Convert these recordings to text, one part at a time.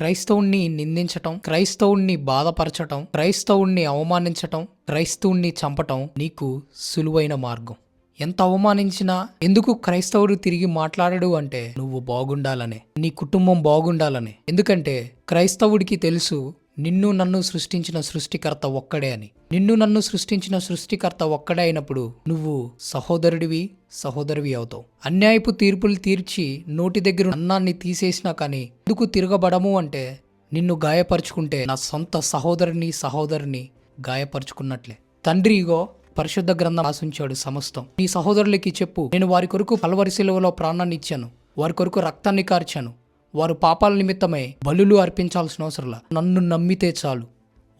క్రైస్తవుణ్ణి నిందించటం, క్రైస్తవుణ్ణి బాధపరచటం, క్రైస్తవుణ్ణి అవమానించటం, క్రైస్తవుణ్ణి చంపటం నీకు సులువైన మార్గం. ఎంత అవమానించినా ఎందుకు క్రైస్తవుడు తిరిగి మాట్లాడడు అంటే నువ్వు బాగుండాలనే, నీ కుటుంబం బాగుండాలనే. ఎందుకంటే క్రైస్తవుడికి తెలుసు నిన్ను నన్ను సృష్టించిన సృష్టికర్త ఒక్కడే అని. నిన్ను నన్ను సృష్టించిన సృష్టికర్త ఒక్కడే అయినప్పుడు నువ్వు సహోదరివి అవుతావు. అన్యాయపు తీర్పులు తీర్చి నోటి దగ్గర అన్నాన్ని తీసేసినా కానీ ఎందుకు తిరగబడము అంటే నిన్ను గాయపరుచుకుంటే నా సొంత సహోదరిని గాయపరుచుకున్నట్లే. తండ్రి ఇగో పరిశుద్ధ గ్రంథం రాసుంచాడు సమస్తం. నీ సహోదరులకి చెప్పు, నేను వారి కొరకు కల్వరి శిలువలో ప్రాణాన్ని ఇచ్చాను, వారి కొరకు రక్తాన్ని కార్చాను, వారు పాపాల నిమిత్తమై బలులు అర్పించాల్సిన అవసరంలా నన్ను నమ్మితే చాలు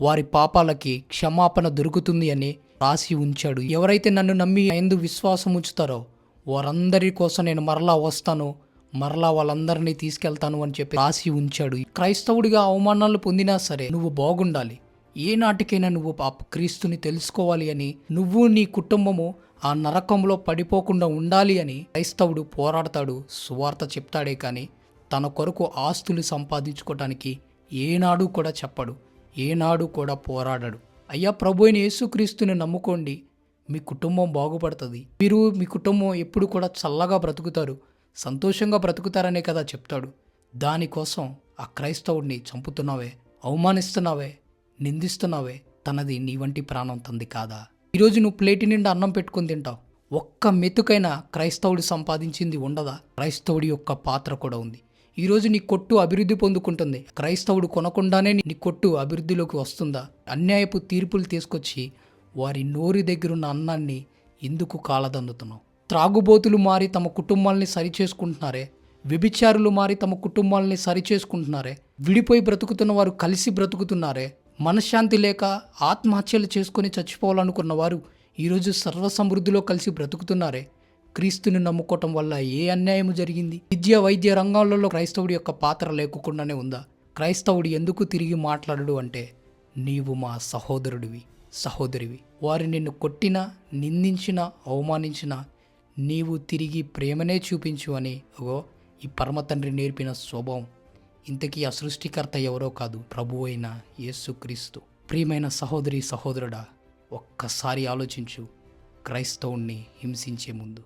వారి పాపాలకి క్షమాపణ దొరుకుతుంది అని రాసి ఉంచాడు. ఎవరైతే నన్ను నమ్మి ఎందు విశ్వాసం ఉంచుతారో వారందరి కోసం నేను మరలా వస్తాను, మరలా వాళ్ళందరినీ తీసుకెళ్తాను అని చెప్పి రాసి ఉంచాడు. క్రైస్తవుడిగా అవమానాలు పొందినా సరే నువ్వు బాగుండాలి, ఏ నాటికైనా నువ్వు క్రీస్తుని తెలుసుకోవాలి అని, నువ్వు నీ కుటుంబము ఆ నరకంలో పడిపోకుండా ఉండాలి అని క్రైస్తవుడు పోరాడతాడు, సువార్త చెప్తాడే కానీ తన కొరకు ఆస్తులు సంపాదించుకోవటానికి ఏనాడు కూడా చెప్పడు, ఏనాడు కూడా పోరాడడు. అయ్యా, ప్రభు అయిన యేసుక్రీస్తుని నమ్ముకోండి, మీ కుటుంబం బాగుపడుతుంది, మీరు మీ కుటుంబం ఎప్పుడు కూడా చల్లగా బ్రతుకుతారు, సంతోషంగా బ్రతుకుతారనే కదా చెప్తాడు. దానికోసం ఆ క్రైస్తవుడిని చంపుతున్నావే, అవమానిస్తున్నావే, నిందిస్తున్నావే, తనది నీ వంటి ప్రాణం తంది కాదా? ఈరోజు నువ్వు ప్లేటి నిండా అన్నం పెట్టుకుని తింటావు, ఒక్క మెతుకైనా క్రైస్తవుడు సంపాదించింది ఉండదా? క్రైస్తవుడి యొక్క పాత్ర కూడా ఉంది. ఈరోజు నీ కొట్టు అభివృద్ధి పొందుకుంటుంది, క్రైస్తవుడు కొనకుండానే నీ కొట్టు అభివృద్ధిలోకి వస్తుందా? అన్యాయపు తీర్పులు తీసుకొచ్చి వారి నోరి దగ్గరున్న అన్నాన్ని ఎందుకు కాలదందుతున్నావు? త్రాగుబోతులు మారి తమ కుటుంబాలని సరిచేసుకుంటున్నారే, వ్యభిచారులు మారి తమ కుటుంబాలని సరిచేసుకుంటున్నారే, విడిపోయి బ్రతుకుతున్న వారు కలిసి బ్రతుకుతున్నారే, మనశ్శాంతి లేక ఆత్మహత్యలు చేసుకొని చచ్చిపోవాలనుకున్న వారు ఈరోజు సర్వసమృద్ధిలో కలిసి బ్రతుకుతున్నారే. క్రీస్తుని నమ్ముకోవటం వల్ల ఏ అన్యాయము జరిగింది? విద్య వైద్య రంగాలలో క్రైస్తవుడి యొక్క పాత్ర లేకుండానే ఉందా? క్రైస్తవుడు ఎందుకు తిరిగి మాట్లాడడు అంటే నీవు మా సహోదరివి. వారు నిన్ను కొట్టినా, నిందించినా, అవమానించినా నీవు తిరిగి ప్రేమనే చూపించు అని ఈ పరమ తండ్రి నేర్పిన స్వభావం. ఇంతకీ ఆ సృష్టికర్త ఎవరో కాదు, ప్రభువు అయిన యేసుక్రీస్తు. ప్రియమైన సహోదరుడా, ఒక్కసారి ఆలోచించు, క్రైస్తవుణ్ణి హింసించే ముందు.